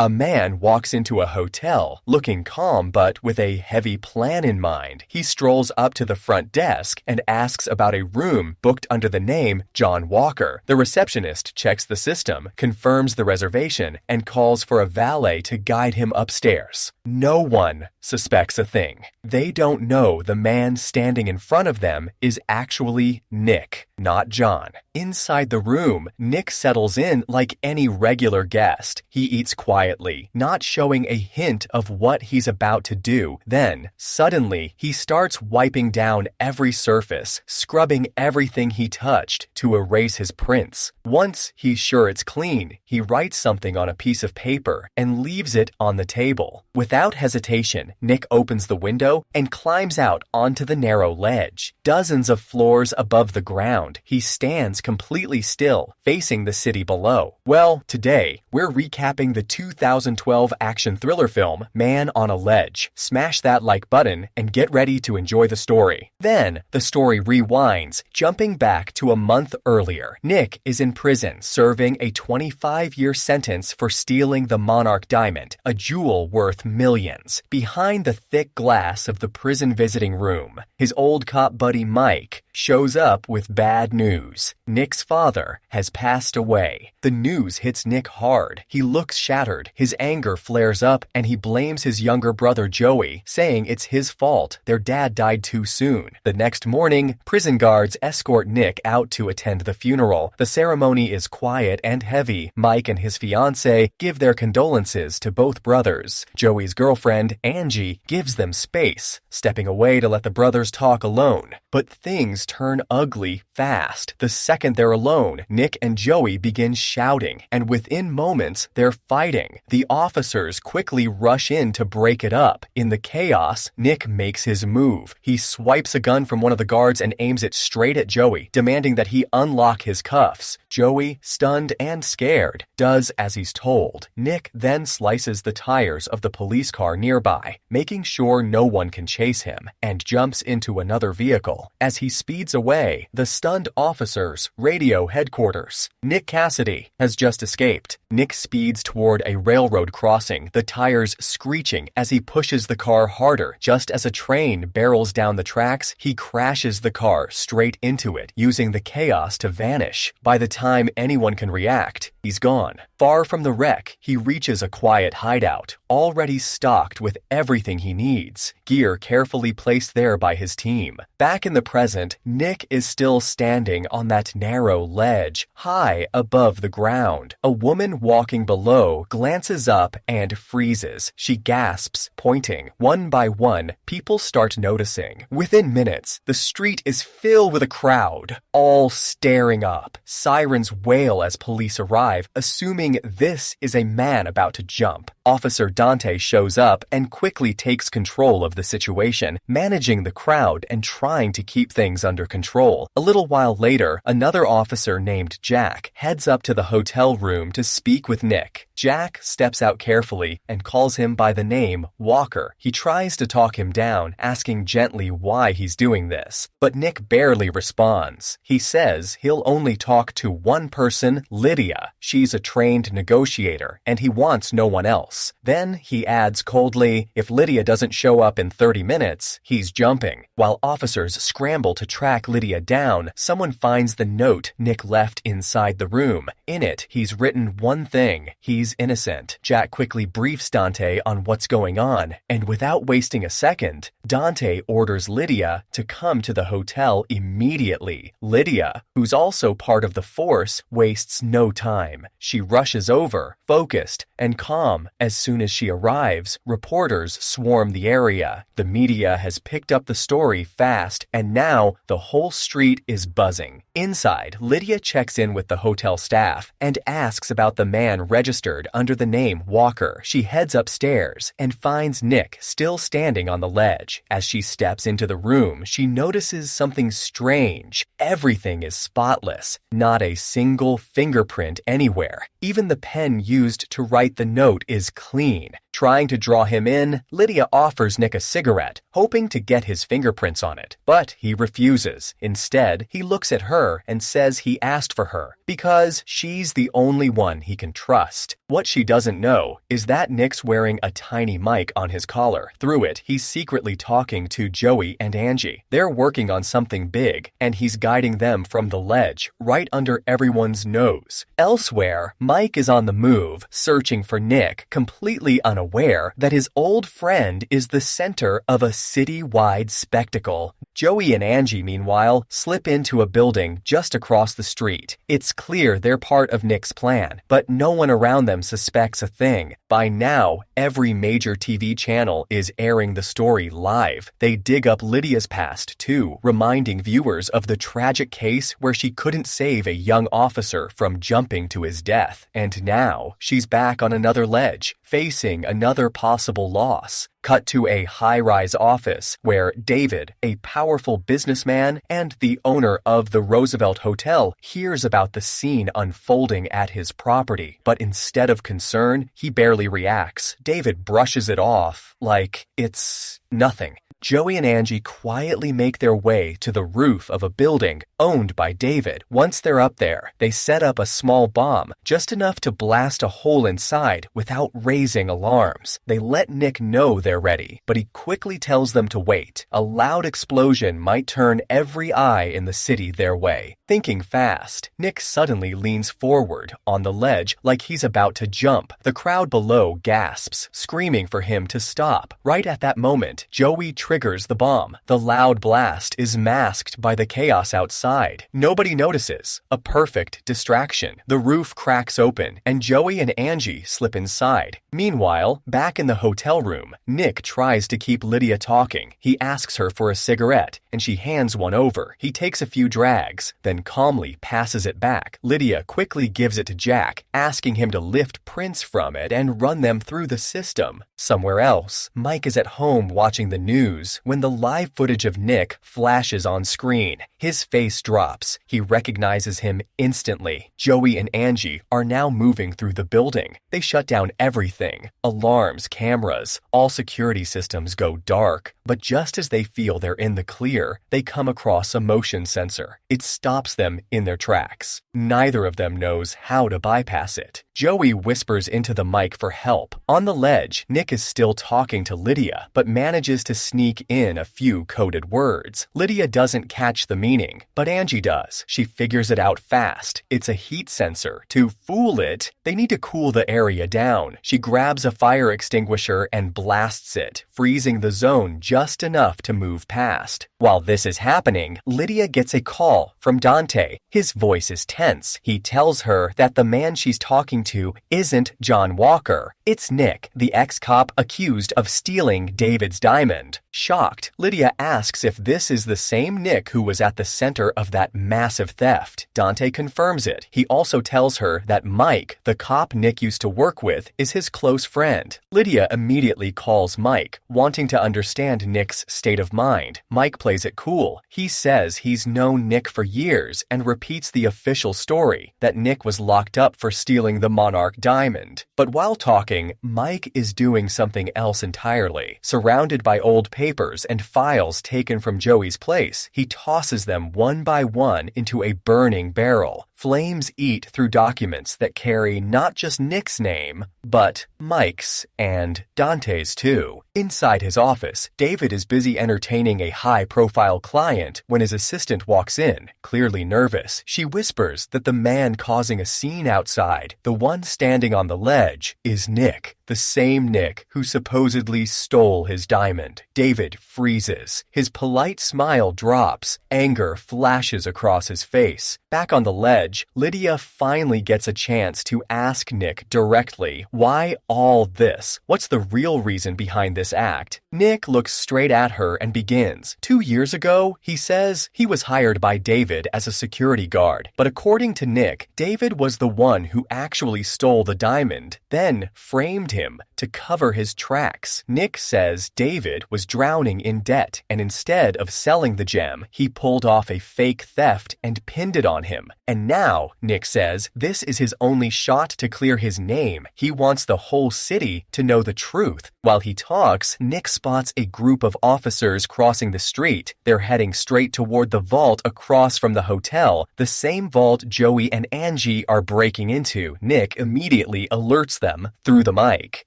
A man walks into a hotel, looking calm but with a heavy plan in mind. He strolls up to the front desk and asks about a room booked under the name John Walker. The receptionist checks the system, confirms the reservation, and calls for a valet to guide him upstairs. No one suspects a thing. They don't know the man standing in front of them is actually Nick, not John. Inside the room, Nick settles in like any regular guest. He eats quietly, not showing a hint of what he's about to do. Then, suddenly, he starts wiping down every surface, scrubbing everything he touched to erase his prints. Once he's sure it's clean, he writes something on a piece of paper and leaves it on the table. Without hesitation, Nick opens the window and climbs out onto the narrow ledge. Dozens of floors above the ground, he stands completely still, facing the city below. Well, today, we're recapping the 2012 action thriller film, Man on a Ledge. Smash that like button and get ready to enjoy the story. Then, the story rewinds, jumping back to a month earlier. Nick is in prison, serving a 25-year sentence for stealing the Monarch Diamond, a jewel worth millions. Behind the thick glass of the prison visiting room, his old cop buddy Mike shows up with bad news. Nick's father has passed away. The news hits Nick hard. He looks shattered. His anger flares up and he blames his younger brother Joey, saying it's his fault. Their dad died too soon. The next morning, prison guards escort Nick out to attend the funeral. The ceremony is quiet and heavy. Mike and his fiancée give their condolences to both brothers. Joey's girlfriend, Angie, gives them space, stepping away to let the brothers talk alone. But things turn ugly fast. The second they're alone, Nick and Joey begin shouting, and within moments, they're fighting. The officers quickly rush in to break it up. In the chaos, Nick makes his move. He swipes a gun from one of the guards and aims it straight at Joey, demanding that he unlock his cuffs. Joey, stunned and scared, does as he's told. Nick then slices the tires of the police car nearby, making sure no one can chase him, and jumps into another vehicle. As he speeds away, the stunned officers radio headquarters. Nick Cassidy has just escaped. Nick speeds toward a railroad crossing, the tires screeching as he pushes the car harder. Just as a train barrels down the tracks, he crashes the car straight into it, using the chaos to vanish. By the time anyone can react, he's gone. Far from the wreck, he reaches a quiet hideout, already stocked with everything he needs, gear carefully placed there by his team. Back in the present, Nick is still standing on that narrow ledge, high above the ground. A woman walking below glances up and freezes. She gasps, pointing. One by one, people start noticing. Within minutes, the street is filled with a crowd, all staring up. Sirens wail as police arrive, assuming this is a man about to jump. Officer Dante shows up and quickly takes control of the situation, managing the crowd and trying to keep things under control. A little while later, another officer named Jack heads up to the hotel room to speak with Nick. Jack steps out carefully and calls him by the name Walker. He tries to talk him down, asking gently why he's doing this, but Nick barely responds. He says he'll only talk to one person, Lydia. She's a trained negotiator, and he wants no one else. Then he adds coldly, if Lydia doesn't show up in 30 minutes, he's jumping. While officers scramble to track Lydia down, someone finds the note Nick left inside the room. In it, he's written one thing: he's innocent. Jack quickly briefs Dante on what's going on, and without wasting a second, Dante orders Lydia to come to the hotel immediately. Lydia, who's also part of the force, wastes no time. She rushes over, focused and calm. As soon as she arrives, reporters swarm the area. The media has picked up the story fast, and now the whole street is buzzing. Inside, Lydia checks in with the hotel staff and asks about the man registered under the name Walker. She heads upstairs and finds Nick still standing on the ledge. As she steps into the room, she notices something strange. Everything is spotless, not a single fingerprint anywhere. Even the pen used to write the note is clean. Trying to draw him in, Lydia offers Nick a cigarette, hoping to get his fingerprints on it. But he refuses. Instead, he looks at her and says he asked for her because she's the only one he can trust. What she doesn't know is that Nick's wearing a tiny mic on his collar. Through it, he's secretly talking to Joey and Angie. They're working on something big, and he's guiding them from the ledge, right under everyone's nose. Elsewhere, Mike is on the move, searching for Nick, completely unaware that his old friend is the center of a city-wide spectacle. Joey and Angie, meanwhile, slip into a building just across the street. It's clear they're part of Nick's plan, but no one around them suspects a thing. By now, every major TV channel is airing the story live. They dig up Lydia's past, too, reminding viewers of the tragic case where she couldn't save a young officer from jumping to his death. And now, she's back on another ledge, facing another possible loss. Cut to a high-rise office where David, a powerful businessman and the owner of the Roosevelt Hotel, hears about the scene unfolding at his property. But instead of concern, he barely reacts. David brushes it off like it's nothing. Joey and Angie quietly make their way to the roof of a building owned by David. Once they're up there, they set up a small bomb, just enough to blast a hole inside without raising alarms. They let Nick know they're ready, but he quickly tells them to wait. A loud explosion might turn every eye in the city their way. Thinking fast, Nick suddenly leans forward on the ledge like he's about to jump. The crowd below gasps, screaming for him to stop. Right at that moment, Joey triggers the bomb. The loud blast is masked by the chaos outside. Nobody notices. A perfect distraction. The roof cracks open, and Joey and Angie slip inside. Meanwhile, back in the hotel room, Nick tries to keep Lydia talking. He asks her for a cigarette, and she hands one over. He takes a few drags, then calmly passes it back. Lydia quickly gives it to Jack, asking him to lift prints from it and run them through the system. Somewhere else, Mike is at home watching the news when the live footage of Nick flashes on screen. His face drops. He recognizes him instantly. Joey and Angie are now moving through the building. They shut down everything. Alarms, cameras, all security systems go dark. But just as they feel they're in the clear, they come across a motion sensor. It stops them in their tracks. Neither of them knows how to bypass it. Joey whispers into the mic for help. On the ledge, Nick is still talking to Lydia, but manages to sneak in a few coded words. Lydia doesn't catch the meaning, but Angie does. She figures it out fast. It's a heat sensor. To fool it, they need to cool the area down. She grabs a fire extinguisher and blasts it, freezing the zone just enough to move past. While this is happening, Lydia gets a call from Dante. His voice is tense. He tells her that the man she's talking to isn't John Walker. It's Nick, the ex-cop accused of stealing David's diamond. Shocked, Lydia asks if this is the same Nick who was at the center of that massive theft. Dante confirms it. He also tells her that Mike, the cop Nick used to work with, is his close friend. Lydia immediately calls Mike, wanting to understand Nick's state of mind. Mike plays it cool. He says he's known Nick for years and repeats the official story, that Nick was locked up for stealing the Monarch diamond. But while talking, Mike is doing something else entirely. Surrounded by old papers and files taken from Joey's place, he tosses them one by one into a burning barrel. Flames eat through documents that carry not just Nick's name, but Mike's and Dante's too. Inside his office, David is busy entertaining a high-profile client when his assistant walks in, clearly nervous. She whispers that the man causing a scene outside, the one standing on the ledge, is Nick, the same Nick who supposedly stole his diamond. David freezes. His polite smile drops. Anger flashes across his face. Back on the ledge, Lydia finally gets a chance to ask Nick directly, why all this? What's the real reason behind this act. Nick looks straight at her and begins. 2 years ago, he says he was hired by David as a security guard. But according to Nick, David was the one who actually stole the diamond, then framed him to cover his tracks. Nick says David was drowning in debt, and instead of selling the gem, he pulled off a fake theft and pinned it on him. And now, Nick says, this is his only shot to clear his name. He wants the whole city to know the truth. While he talks, Nick spots a group of officers crossing the street. They're heading straight toward the vault across from the hotel, the same vault Joey and Angie are breaking into. Nick immediately alerts them through the mic.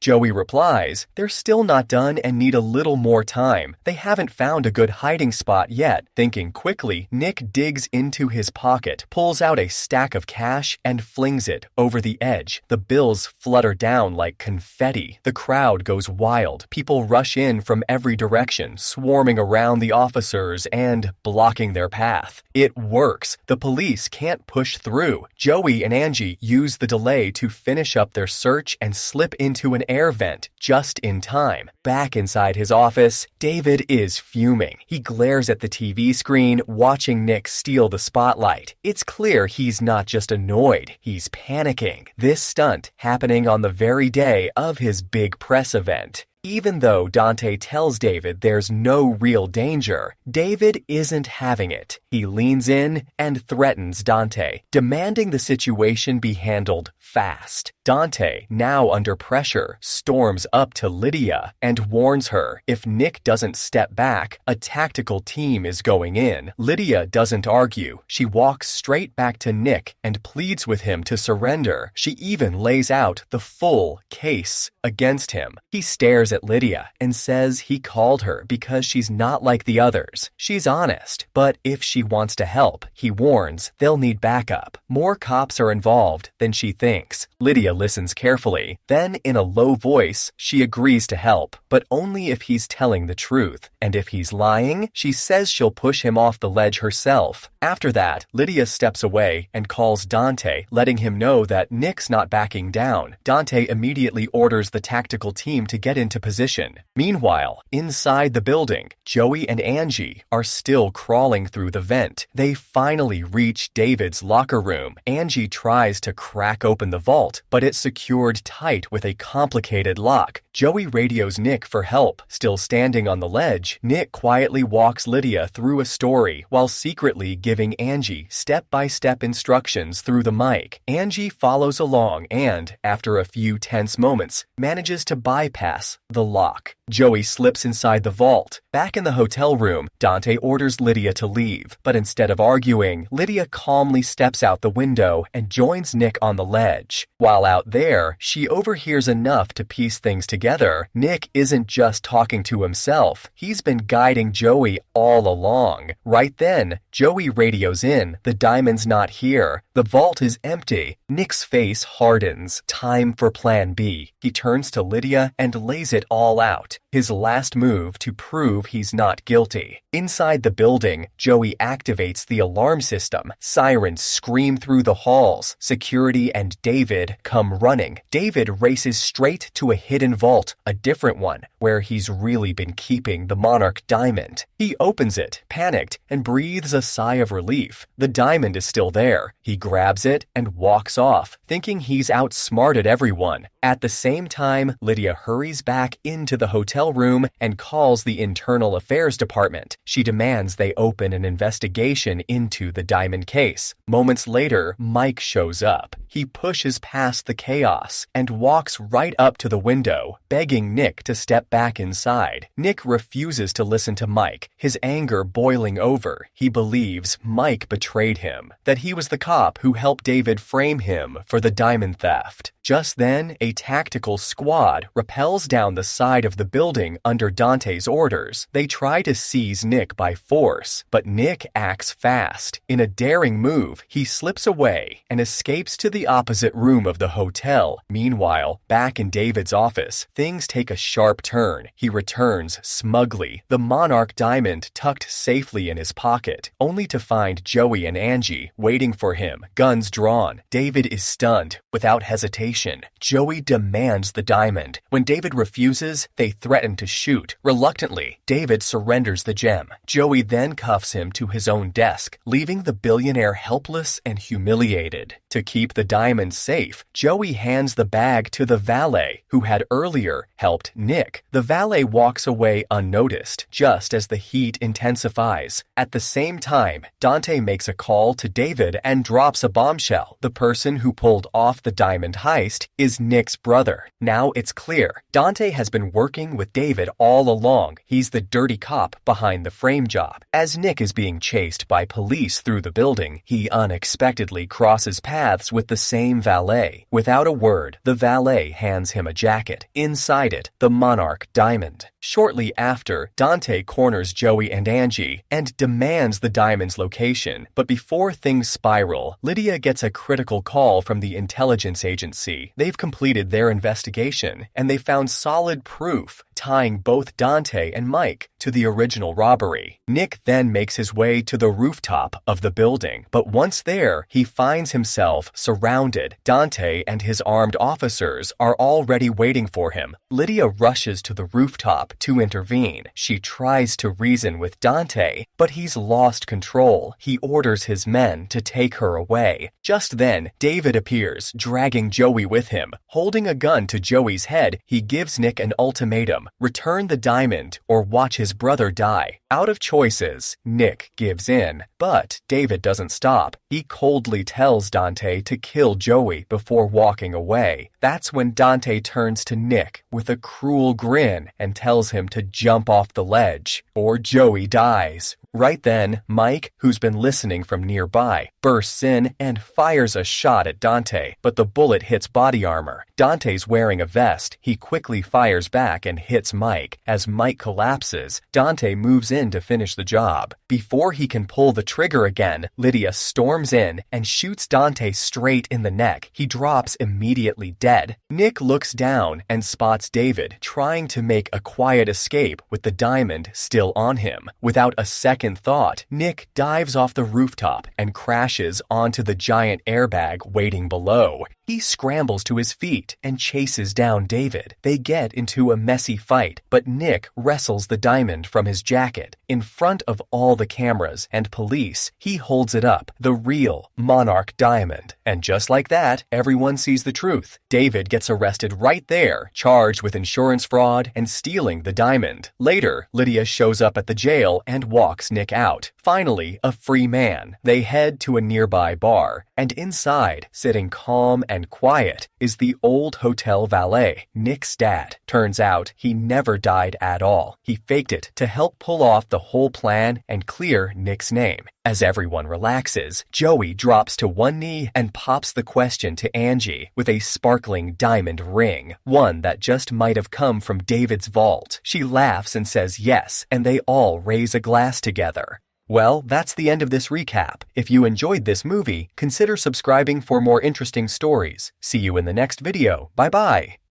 Joey replies, they're still not done and need a little more time. They haven't found a good hiding spot yet. Thinking quickly, Nick digs into his pocket, pulls out a stack of cash, and flings it over the edge. The bills flutter down like confetti. The crowd goes wild. People rush in from every direction, swarming around the officers and blocking their path. It works. The police can't push through. Joey and Angie use the delay to finish up their search and slip into an air vent just in time. Back inside his office, David is fuming. He glares at the TV screen, watching Nick steal the spotlight. It's clear he's not just annoyed, he's panicking. This stunt happening on the very day of his big press event. Even though Dante tells David there's no real danger, David isn't having it. He leans in and threatens Dante, demanding the situation be handled fast. Dante, now under pressure, storms up to Lydia and warns her if Nick doesn't step back, a tactical team is going in. Lydia doesn't argue. She walks straight back to Nick and pleads with him to surrender. She even lays out the full case against him. He stares at Lydia and says he called her because she's not like the others. She's honest, but if she wants to help, he warns they'll need backup. More cops are involved than she thinks. Lydia listens carefully. Then, in a low voice, she agrees to help, but only if he's telling the truth. And if he's lying, she says she'll push him off the ledge herself. After that, Lydia steps away and calls Dante, letting him know that Nick's not backing down. Dante immediately orders the tactical team to get into position. Meanwhile, inside the building, Joey and Angie are still crawling through the vent. They finally reach David's locker room. Angie tries to crack open the vault, but it's secured tight with a complicated lock. Joey radios Nick for help. Still standing on the ledge, Nick quietly walks Lydia through a story while secretly giving Angie step-by-step instructions through the mic. Angie follows along and, after a few tense moments, manages to bypass the lock. Joey slips inside the vault. Back in the hotel room, Dante orders Lydia to leave, but instead of arguing, Lydia calmly steps out the window and joins Nick on the ledge. While out there, she overhears enough to piece things together. Nick isn't just talking to himself. He's been guiding Joey all along. Right then, Joey radios in. The diamond's not here. The vault is empty. Nick's face hardens. Time for plan B. He turns to Lydia and lays it all out. His last move to prove he's not guilty. Inside the building, Joey activates the alarm system. Sirens scream through the halls. Security and David come running. David races straight to a hidden vault, a different one, where he's really been keeping the Monarch diamond. He opens it, panicked, and breathes a sigh of relief. The diamond is still there. He grabs it and walks off, thinking he's outsmarted everyone. At the same time, Lydia hurries back into the hotel room and calls the Internal Affairs Department. She demands they open an investigation into the diamond case. Moments later, Mike shows up. He pushes past the chaos and walks right up to the window, begging Nick to step back inside. Nick refuses to listen to Mike, his anger boiling over. He believes Mike betrayed him, that he was the cop who helped David frame him for the diamond theft. Just then, a tactical squad rappels down the side of the building under Dante's orders. They try to seize Nick by force, but Nick acts fast. In a daring move, he slips away and escapes to the opposite room of the hotel. Meanwhile, back in David's office, things things take a sharp turn, he returns smugly, the Monarch diamond tucked safely in his pocket, only to find Joey and Angie waiting for him, guns drawn. David is stunned. Without hesitation, Joey demands the diamond. When David refuses, they threaten to shoot. Reluctantly, David surrenders the gem. Joey then cuffs him to his own desk, leaving the billionaire helpless and humiliated. To keep the diamond safe, Joey hands the bag to the valet, who had earlier helped Nick. The valet walks away unnoticed, just as the heat intensifies. At the same time, Dante makes a call to David and drops a bombshell. The person who pulled off the diamond heist is Nick's brother. Now it's clear, Dante has been working with David all along. He's the dirty cop behind the frame job. As Nick is being chased by police through the building, he unexpectedly crosses paths with the same valet. Without a word, the valet hands him a jacket. Inside it, the Monarch diamond. Shortly after, Dante corners Joey and Angie and demands the diamond's location. But before things spiral, Lydia gets a critical call from the intelligence agency. They've completed their investigation, and they found solid proof tying both Dante and Mike to the original robbery. Nick then makes his way to the rooftop of the building, but once there, he finds himself surrounded. Dante and his armed officers are already waiting for him. Lydia rushes to the rooftop to intervene. She tries to reason with Dante, but he's lost control. He orders his men to take her away. Just then, David appears, dragging Joey with him. Holding a gun to Joey's head, he gives Nick an ultimatum: return the diamond or watch his brother die. Out of choices, Nick gives in, but David doesn't stop. He coldly tells Dante to kill Joey before walking away. That's when Dante turns to Nick with a cruel grin and tells him to jump off the ledge, or Joey dies. Right then, Mike, who's been listening from nearby, bursts in and fires a shot at Dante, but the bullet hits body armor. Dante's wearing a vest. He quickly fires back and hits Mike. As Mike collapses, Dante moves in to finish the job. Before he can pull the trigger again, Lydia storms in and shoots Dante straight in the neck. He drops immediately dead. Nick looks down and spots David trying to make a quiet escape with the diamond still on him. Without a second thought, Nick dives off the rooftop and crashes onto the giant airbag waiting below. He scrambles to his feet and chases down David. They get into a messy fight, but Nick wrestles the diamond from his jacket. In front of all the cameras and police, he holds it up, the real Monarch diamond. And just like that, everyone sees the truth. David gets arrested right there, charged with insurance fraud and stealing the diamond. Later, Lydia shows up at the jail and walks Nick out. Finally, a free man. They head to a nearby bar, and inside, sitting calm and quiet, is the old hotel valet, Nick's dad. Turns out he never died at all. He faked it to help pull off the whole plan and clear Nick's name. As everyone relaxes, Joey drops to one knee and pops the question to Angie with a sparkling diamond ring, one that just might have come from David's vault. She laughs and says yes, and they all raise a glass together. Well, that's the end of this recap. If you enjoyed this movie, consider subscribing for more interesting stories. See you in the next video. Bye-bye.